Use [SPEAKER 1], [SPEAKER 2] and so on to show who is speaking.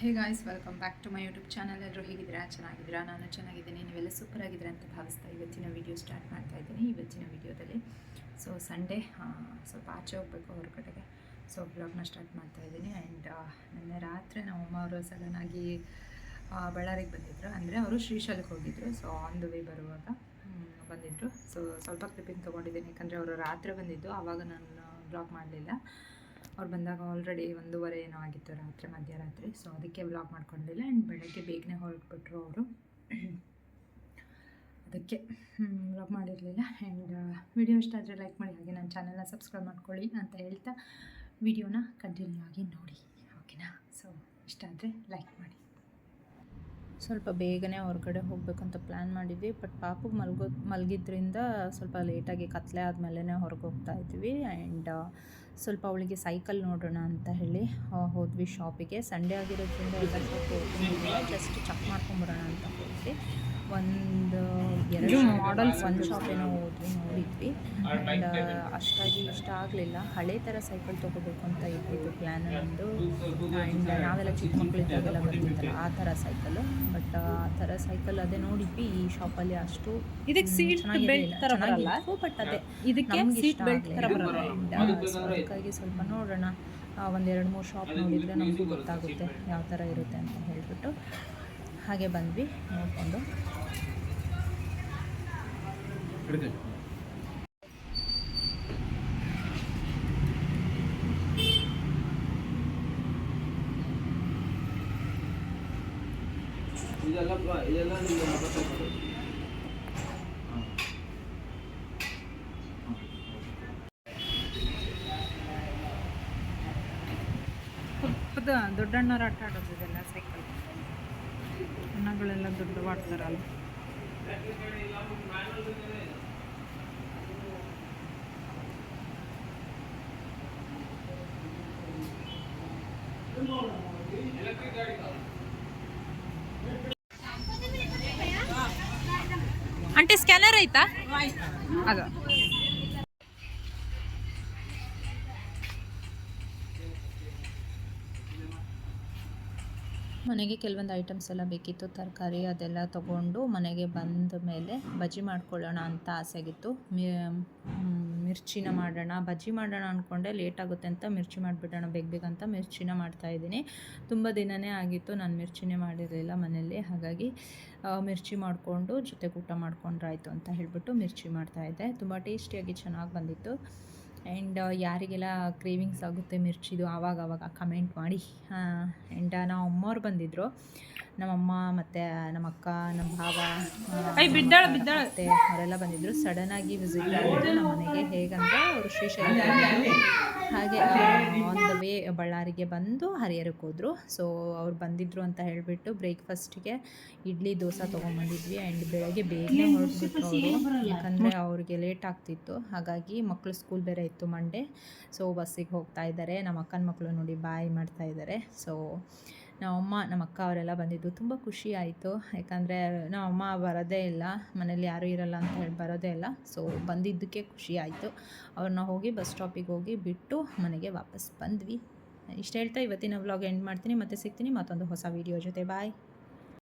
[SPEAKER 1] Hey guys, welcome back to my YouTube channel. ಎಲ್ಲರೂ ಹೇಗಿದ್ದೀರಾ? ಚೆನ್ನಾಗಿದ್ದೀರಾ? ನಾನು ಚೆನ್ನಾಗಿದ್ದೀನಿ. ನೀವೆಲ್ಲ ಸೂಪರ್ ಆಗಿದ್ದೀರಾ ಅಂತ ಭಾವಿಸ್ತಾ ಇವತ್ತಿನ ವೀಡಿಯೋ ಸ್ಟಾರ್ಟ್ ಮಾಡ್ತಾ ಇದ್ದೀನಿ. ಇವತ್ತಿನ ವೀಡಿಯೋದಲ್ಲಿ ಸಂಡೇ ಸ್ವಲ್ಪ ಆಚೆ ಹೋಗಬೇಕು ಹೊರಗಡೆಗೆ. ಬ್ಲಾಗ್ನ ಸ್ಟಾರ್ಟ್ ಮಾಡ್ತಾ ಇದ್ದೀನಿ. ಆ್ಯಂಡ್ ನಿನ್ನೆ ರಾತ್ರಿ ನಮ್ಮ ಅಮ್ಮ ಅವರು ಸಡನ್ನಾಗಿ ಬಳ್ಳಾರಿಗೆ ಬಂದಿದ್ದರು. ಅಂದರೆ ಅವರು ಶ್ರೀಶೈಲಕ್ಕೆ ಹೋಗಿದ್ದರು. ಆನ್ ದ ವೇ ಬರುವಾಗ ಬಂದಿದ್ದರು. ಸ್ವಲ್ಪ ಕ್ಲಿಪ್ಪಿಂಗ್ ತೊಗೊಂಡಿದ್ದೀನಿ, ಯಾಕಂದರೆ ಅವರು ರಾತ್ರಿ ಬಂದಿದ್ದು. ಆವಾಗ ನಾನು ಬ್ಲಾಗ್ ಮಾಡಲಿಲ್ಲ. ಅವ್ರು ಬಂದಾಗ ಆಲ್ರೆಡಿ 1:30 ಏನೋ ಆಗಿತ್ತು ಮಧ್ಯರಾತ್ರಿ. ಅದಕ್ಕೆ ವ್ಲಾಗ್ ಮಾಡ್ಕೊಂಡಿಲ್ಲ. ಆ್ಯಂಡ್ ಬೆಳಗ್ಗೆ ಬೇಗನೆ ಹೊರಟ್ಬಿಟ್ರು ಅವರು. ಅದಕ್ಕೆ ವ್ಲಾಗ್ ಮಾಡಿರಲಿಲ್ಲ. ಆ್ಯಂಡ್ ವಿಡಿಯೋ ಇಷ್ಟ ಆದರೆ ಲೈಕ್ ಮಾಡಿ, ಹಾಗೆ ನನ್ನ ಚಾನಲ್ನ ಸಬ್ಸ್ಕ್ರೈಬ್ ಮಾಡ್ಕೊಳ್ಳಿ ಅಂತ ಹೇಳ್ತಾ ವಿಡಿಯೋನ ಕಂಟಿನ್ಯೂ ಆಗಿ ನೋಡಿ, ಓಕೆನಾ? ಇಷ್ಟ ಆದರೆ ಲೈಕ್ ಮಾಡಿ. ಸ್ವಲ್ಪ ಬೇಗನೆ ಹೊರಗಡೆ ಹೋಗಬೇಕಂತ ಪ್ಲ್ಯಾನ್ ಮಾಡಿದ್ವಿ. ಬಟ್ ಪಾಪು ಮಲಗಿದ್ರಿಂದ ಸ್ವಲ್ಪ ಲೇಟಾಗಿ ಕತ್ಲೆ ಆದಮೇಲೆ ಹೊರಗೆ ಹೋಗ್ತಾ ಇದ್ವಿ. ಆ್ಯಂಡ್ ಸ್ವಲ್ಪ ಅವಳಿಗೆ ಸೈಕಲ್ ನೋಡೋಣ ಅಂತ ಹೇಳಿ ಹೋದ್ವಿ ಶಾಪಿಗೆ. ಸಂಡೇ ಆಗಿರೋದ್ರಿಂದ ಎಲ್ಲ ಶಾಪ್ ಓಪನ್, ಜಸ್ಟ್ ಚೆಕ್ ಮಾಡ್ಕೊಂಬರೋಣ ಅಂತ ಹೋದ್ವಿ. ಒಂದು ಶಾಪ್ ಏನೋ ನೋಡಿದ್ವಿ. ಆ್ಯಂಡ್ ಅಷ್ಟಾಗಿ ಇಷ್ಟ ಆಗಲಿಲ್ಲ. ಹಳೆ ಥರ ಸೈಕಲ್ ತೊಗೋಬೇಕು ಅಂತ ಇದ್ದಿದ್ದು ಪ್ಲ್ಯಾನ್ ನಮ್ಮದು. ಆ್ಯಂಡ್ ನಾವೆಲ್ಲ ಚಿಕ್ಕ ಮಕ್ಕಳಿದ್ದಾಗೆಲ್ಲ ಬರ್ತಿತ್ತಲ್ಲ ಆ ಥರ ಸೈಕಲು. ಬಟ್ ಆ ಥರ ಸೈಕಲ್ ಅದೇ ನೋಡಿದ್ವಿ. ಈ ಶಾಪಲ್ಲಿ ಅಷ್ಟು ಚೆನ್ನಾಗಿರಲಿಲ್ಲ. ಬಟ್ ಅದೇ ಅದಕ್ಕಾಗಿ ಸ್ವಲ್ಪ ನೋಡೋಣ, 1-2-3 ಶಾಪ್ ನೋಡಿದರೆ ನಮಗೂ ಗೊತ್ತಾಗುತ್ತೆ ಯಾವ ಥರ ಇರುತ್ತೆ ಅಂತ ಹೇಳಿಬಿಟ್ಟು ಹಾಗೆ ಬಂದ್ವಿ ನೋಡಿಕೊಂಡು. ದೊಡ್ಡಣ್ಣವ್ರು ಆಟ ಆಡೋದಿದೆಲ್ಲ ಸೈಕಲ್, ಅಣ್ಣಗಳೆಲ್ಲ ದೊಡ್ಡ ಆಡ್ತಾರಲ್ಲ. ಆಂಟಿ ಸ್ಕ್ಯಾನರ್ ಆಯ್ತಾ? ಅದು ಮನೆಗೆ ಕೆಲವೊಂದು ಐಟಮ್ಸ್ ಎಲ್ಲ ಬೇಕಿತ್ತು, ತರಕಾರಿ ಅದೆಲ್ಲ ತೊಗೊಂಡು ಮನೆಗೆ ಬಂದ ಮೇಲೆ ಬಜ್ಜಿ ಮಾಡ್ಕೊಳ್ಳೋಣ ಅಂತ ಆಸೆಗಿತ್ತು. ಮಿರ್ಚಿನ ಮಾಡೋಣ, ಬಜ್ಜಿ ಮಾಡೋಣ ಅಂದ್ಕೊಂಡೆ. ಲೇಟ್ ಆಗುತ್ತೆ ಅಂತ ಮಿರ್ಚಿ ಮಾಡಿಬಿಡೋಣ ಬೇಗ ಅಂತ ಮಿರ್ಚಿನ ಮಾಡ್ತಾಯಿದ್ದೀನಿ. ತುಂಬ ದಿನವೇ ಆಗಿತ್ತು ನಾನು ಮಿರ್ಚಿನೇ ಮಾಡಿರಲಿಲ್ಲ ಮನೆಯಲ್ಲಿ. ಹಾಗಾಗಿ ಮಿರ್ಚಿ ಮಾಡಿಕೊಂಡು ಜೊತೆಗೆ ಊಟ ಮಾಡ್ಕೊಂಡ್ರಾಯ್ತು ಅಂತ ಹೇಳಿಬಿಟ್ಟು ಮಿರ್ಚಿ ಮಾಡ್ತಾಯಿದ್ದೆ. ತುಂಬ ಟೇಸ್ಟಿಯಾಗಿ ಚೆನ್ನಾಗಿ ಬಂದಿತ್ತು. ಆ್ಯಂಡ್ ಯಾರಿಗೆಲ್ಲ ಕ್ರೇವಿಂಗ್ಸ್ ಆಗುತ್ತೆ ಮಿರ್ಚಿದು ಆವಾಗವಾಗ ಕಮೆಂಟ್ ಮಾಡಿ. ಆ್ಯಂಡ್ ನಮ್ಮ ಅಮ್ಮವ್ರು ಬಂದಿದ್ದರು, ನಮ್ಮಮ್ಮ ಮತ್ತು ನಮ್ಮ ಅಕ್ಕ, ನಮ್ಮ ಭಾವ ಮತ್ತು ಅವರೆಲ್ಲ ಬಂದಿದ್ದರು. ಸಡನ್ನಾಗಿ ವಿಸಿಟ್ ಮಾಡಿದ್ರು ನಮ್ಮ ಮನೆಗೆ. ಹೇಗಂದರೆ ಅವರು ಶ್ರೀಶೈಲ, ಹಾಗೆ ಆನ್ ದ ವೇ ಬಳ್ಳಾರಿಗೆ ಬಂದು ಹರಿಹರಕ್ಕೆ ಹೋದರು. ಅವ್ರು ಬಂದಿದ್ದರು ಅಂತ ಹೇಳಿಬಿಟ್ಟು ಬ್ರೇಕ್ಫಾಸ್ಟಿಗೆ ಇಡ್ಲಿ ದೋಸೆ ತೊಗೊಂಬಂದಿದ್ವಿ. ಆ್ಯಂಡ್ ಬೆಳಗ್ಗೆ ಬೇಗನೆ ಹೊರಟ್ಬಿಟ್ರು ಅವರು, ಯಾಕಂದರೆ ಅವ್ರಿಗೆ ಲೇಟ್ ಆಗ್ತಿತ್ತು. ಹಾಗಾಗಿ ಮಕ್ಕಳು ಸ್ಕೂಲ್ ಬೇರೆ ಇತ್ತು ಮಂಡೇ. ಬಸ್ಸಿಗೆ ಹೋಗ್ತಾ ಇದ್ದಾರೆ. ನಮ್ಮ ಅಕ್ಕನ ಮಕ್ಕಳು ನೋಡಿ ಬಾಯ್ ಮಾಡ್ತಾ ಇದ್ದಾರೆ. ನಮ್ಮಮ್ಮ, ನಮ್ಮ ಅಕ್ಕ ಅವರೆಲ್ಲ ಬಂದಿದ್ದು ತುಂಬ ಖುಷಿ ಆಯಿತು. ಯಾಕಂದರೆ ನಮ್ಮಮ್ಮ ಬರೋದೇ ಇಲ್ಲ, ಮನೇಲಿ ಯಾರೂ ಇರಲ್ಲ ಅಂತ ಹೇಳಿ ಬರೋದೇ ಇಲ್ಲ. ಬಂದಿದ್ದಕ್ಕೆ ಖುಷಿ ಆಯಿತು. ಅವ್ರನ್ನ ಹೋಗಿ ಬಸ್ ಸ್ಟಾಪಿಗೆ ಹೋಗಿ ಬಿಟ್ಟು ಮನೆಗೆ ವಾಪಸ್ ಬಂದ್ವಿ. ಇಷ್ಟು ಹೇಳ್ತಾ ಇವತ್ತಿನ ವ್ಲಾಗ್ ಎಂಡ್ ಮಾಡ್ತೀನಿ. ಮತ್ತೆ ಸಿಗ್ತೀನಿ ಮತ್ತೊಂದು ಹೊಸ ವೀಡಿಯೋ ಜೊತೆ. ಬಾಯ್.